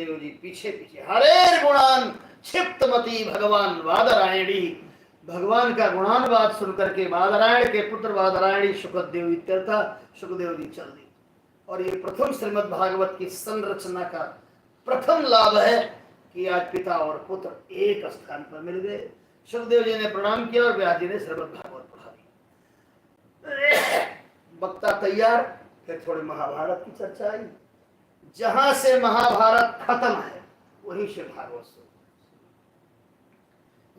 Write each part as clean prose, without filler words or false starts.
सुखदेव जी पीछे पीछे हरे गुणान क्षिप्तमती भगवान वादरायणी, भगवान का गुणानुवाद सुन करके बादरायण के पुत्र बादरायणी सुखदेव इत्यर्थ सुखदेव जी चल दी। और ये प्रथम श्रीमद् भागवत की संरचना का प्रथम लाभ है कि आज पिता और पुत्र एक स्थान पर मिल गए। सुखदेव जी ने प्रणाम किया और व्यास जी ने श्रीमद् भागवत पढ़ा दी। वक्ता तैयार, फिर थोड़े महाभारत की चर्चा आई। जहां से महाभारत खत्म है वहीं से भागवत शुरू।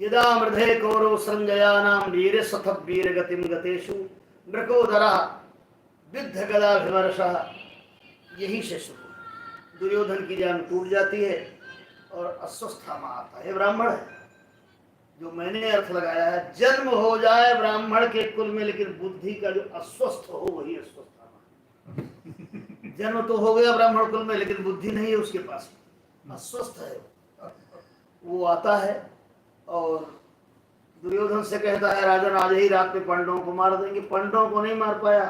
यदा मृधे कौरव संजयानाम वीर सथप वीर गतिम गतेषु मृकोदरा विद्ध गदाभिवर्षः, यही से शुरू। दुर्योधन की जान टूट जाती है और अस्वस्थामा आता है। ब्राह्मण है, जो मैंने अर्थ लगाया है, जन्म हो जाए ब्राह्मण के कुल में लेकिन बुद्धि का जो अस्वस्थ हो वही अस्वस्थामा। जन्म तो हो गया ब्राह्मण कुल में लेकिन बुद्धि नहीं है उसके पास, अस्वस्थ है। वो आता है और दुर्योधन से कहता है राजन आज ही रात में पांडवों को मार देंगे। पांडवों को नहीं मार पाया,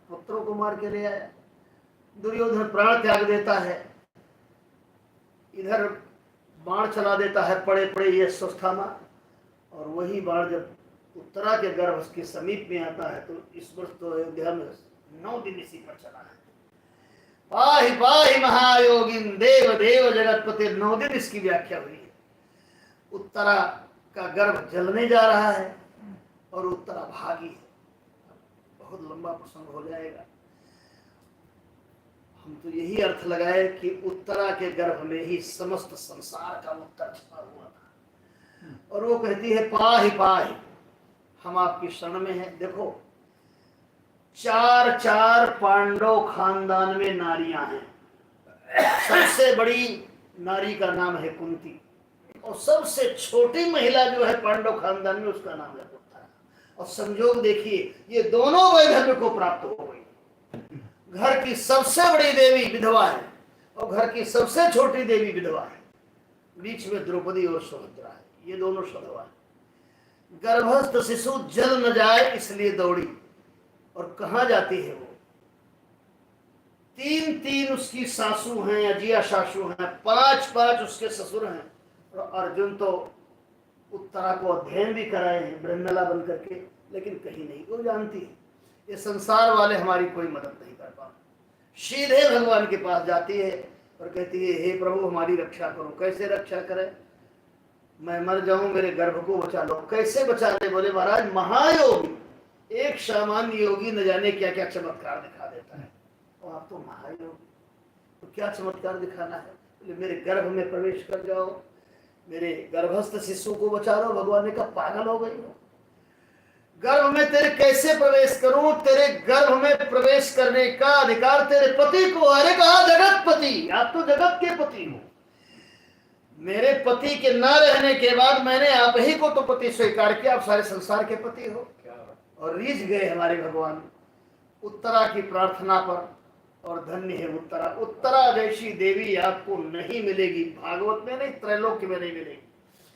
पुत्रों को मार के ले आया। दुर्योधन प्राण त्याग देता है, इधर बाण चला देता है पड़े पड़े ये स्वस्थामा, और वही बाण जब उत्तरा के गर्भ के समीप में आता है तो इस वर्ष तो अयोध्या में 9 दिन इसी पर चला है। पाहि पाहि महायोगिन देव देव जगतपति, 9 दिन इसकी व्याख्या हुई है। उत्तरा का गर्भ जलने जा रहा है और उत्तरा भागी है। बहुत लंबा प्रसंग हो जाएगा। हम तो यही अर्थ लगाए कि उत्तरा के गर्भ में ही समस्त संसार का उत्तर छिपा हुआ था। और वो कहती है पाहि पाहि, हम आपकी शरण में हैं। देखो 4 पांडव खानदान में नारियां हैं। सबसे बड़ी नारी का नाम है कुंती, और सबसे छोटी महिला जो है पांडव खानदान में उसका नाम है उत्तरा। और संयोग देखिए ये दोनों वैधव्य को प्राप्त हो गई। घर की सबसे बड़ी देवी विधवा है और घर की सबसे छोटी देवी विधवा है। बीच में द्रौपदी और सुभद्रा है, ये दोनों सधवा है। गर्भस्थ शिशु जल न जाए इसलिए दौड़ी, और कहाँ जाती है वो? 3 उसकी सासू हैं, अजिया सासू हैं, 5 उसके ससुर हैं। और अर्जुन तो उत्तरा को अध्ययन भी कराए हैं ब्रह्मला बन करके, लेकिन कहीं नहीं। वो जानती है ये संसार वाले हमारी कोई मदद नहीं कर पाते। सीधे भगवान के पास जाती है और कहती है हे प्रभु हमारी रक्षा करो। कैसे रक्षा करें? मैं मर जाऊं, मेरे गर्भ को बचा लो। कैसे बचा ले? बोले महाराज महायोगी, एक सामान्य योगी न जाने क्या क्या चमत्कार दिखा देता है, और आप तो महायोगी, तो क्या चमत्कार दिखाना है? बोले मेरे गर्भ में प्रवेश कर जाओ, मेरे गर्भस्थ शिशु को बचा लो। भगवान ने कहा पागल हो गई हो, गर्भ में तेरे कैसे प्रवेश करूं? तेरे गर्भ में प्रवेश करने का अधिकार तेरे पति को। अरे कहा जगतपति, आप तो जगत के पति हो। मेरे पति के न रहने के बाद मैंने आप ही को तो पति स्वीकार किया, आप सारे संसार के पति हो। और रीझ गए हमारे भगवान उत्तरा की प्रार्थना पर, और धन्य है उत्तरा। उत्तरा जैसी देवी आपको नहीं मिलेगी, भागवत में नहीं, त्रैलोक्य में नहीं मिलेगी।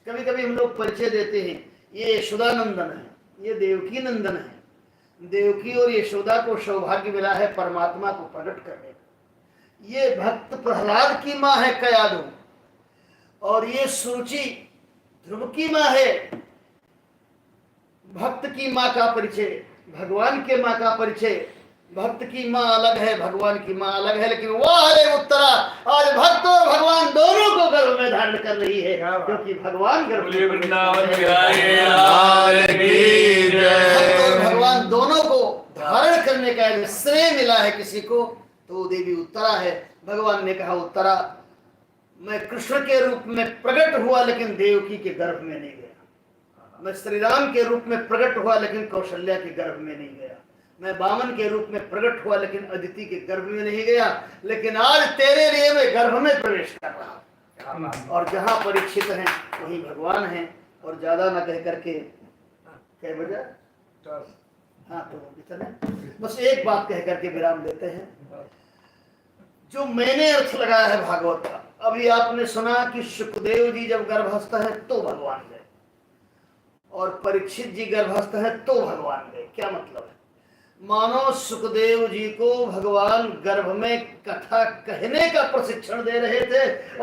कभी कभी हम लोग परिचय देते हैं, ये यशोदानंदन है, ये देवकी नंदन है। देवकी और यशोदा को सौभाग्य मिला है परमात्मा को प्रकट करने का। ये भक्त प्रहलाद की माँ है कयाधु, और ये सूची ध्रुव की माँ है। भक्त की माँ का परिचय, भगवान के माँ का परिचय। भक्त की माँ अलग है, भगवान की माँ अलग है, लेकिन वाह रे उत्तरा आज भक्त और भगवान दोनों को गर्भ में धारण कर रही है, क्योंकि भगवान गर्भ में भगवान दोनों को धारण करने का श्रेय मिला है किसी को, तो देवी उत्तरा है। भगवान ने कहा उत्तरा मैं कृष्ण के रूप में प्रकट हुआ लेकिन देवकी के गर्भ में नहीं गया। मैं श्री राम के रूप में प्रकट हुआ लेकिन कौशल्या के गर्भ में नहीं गया। मैं वामन के रूप में प्रकट हुआ लेकिन अदिति के गर्भ में नहीं गया। लेकिन आज तेरे लिए मैं गर्भ में प्रवेश कर रहा, और जहां परीक्षित हैं वहीं भगवान हैं। और ज्यादा न कह करके क्या बजा, हाँ तो इतना बस एक बात कह करके विराम देते हैं। जो मैंने अर्थ लगाया है भागवत का, अभी आपने सुना कि सुखदेव जी जब गर्भस्थ है तो भगवान गए, और परीक्षित जी गर्भस्थ है तो भगवान गए। क्या मतलब है? मानो सुखदेव जी को भगवान गर्भ में कथा कहने का प्रशिक्षण दे रहे थे, और